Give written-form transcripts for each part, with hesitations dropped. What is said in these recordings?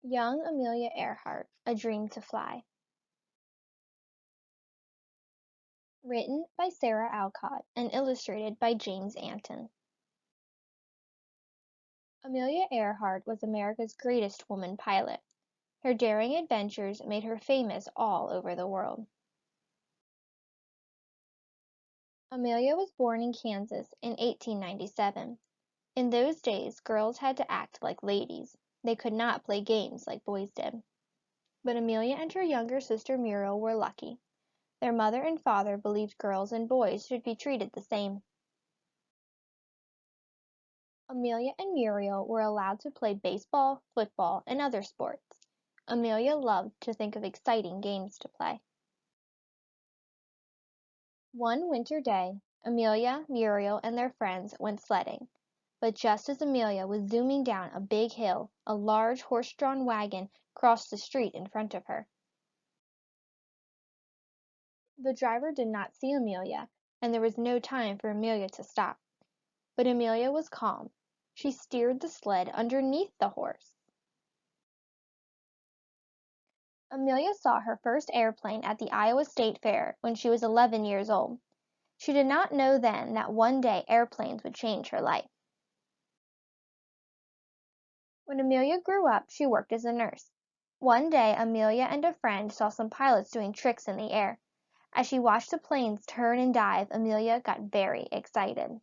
Young Amelia Earhart, A Dream to Fly. Written by Sarah Alcott and illustrated by James Anton. Amelia Earhart was America's greatest woman pilot. Her daring adventures made her famous all over the world. Amelia was born in Kansas in 1897. In those days, girls had to act like ladies. They could not play games like boys did. But Amelia and her younger sister Muriel were lucky. Their mother and father believed girls and boys should be treated the same. Amelia and Muriel were allowed to play baseball, football, and other sports. Amelia loved to think of exciting games to play. One winter day, Amelia, Muriel, and their friends went sledding. But just as Amelia was zooming down a big hill, a large horse-drawn wagon crossed the street in front of her. The driver did not see Amelia, and there was no time for Amelia to stop. But Amelia was calm. She steered the sled underneath the horse. Amelia saw her first airplane at the Iowa State Fair when she was 11 years old. She did not know then that one day airplanes would change her life. When Amelia grew up, she worked as a nurse. One day, Amelia and a friend saw some pilots doing tricks in the air. As she watched the planes turn and dive, Amelia got very excited.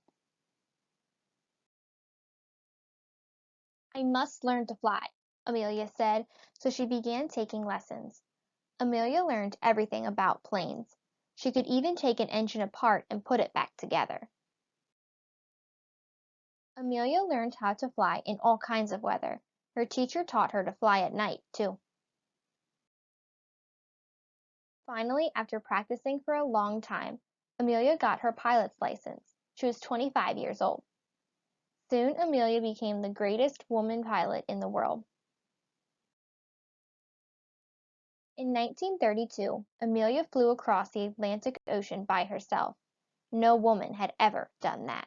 "I must learn to fly," Amelia said, so she began taking lessons. Amelia learned everything about planes. She could even take an engine apart and put it back together. Amelia learned how to fly in all kinds of weather. Her teacher taught her to fly at night, too. Finally, after practicing for a long time, Amelia got her pilot's license. She was 25 years old. Soon, Amelia became the greatest woman pilot in the world. In 1932, Amelia flew across the Atlantic Ocean by herself. No woman had ever done that.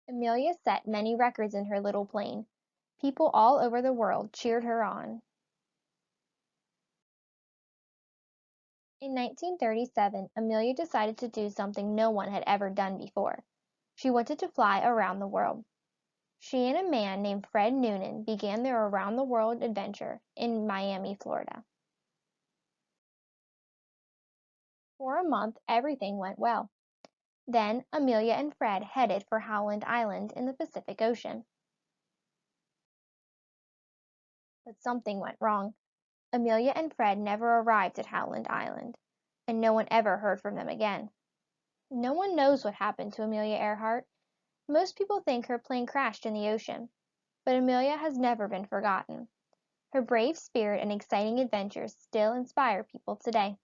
Amelia set many records in her little plane. People all over the world cheered her on. In 1937, Amelia decided to do something no one had ever done before. She wanted to fly around the world. She and a man named Fred Noonan began their around-the-world adventure in Miami, Florida. For a month, everything went well. Then, Amelia and Fred headed for Howland Island in the Pacific Ocean. But something went wrong. Amelia and Fred never arrived at Howland Island, and no one ever heard from them again. No one knows what happened to Amelia Earhart. Most people think her plane crashed in the ocean, but Amelia has never been forgotten. Her brave spirit and exciting adventures still inspire people today.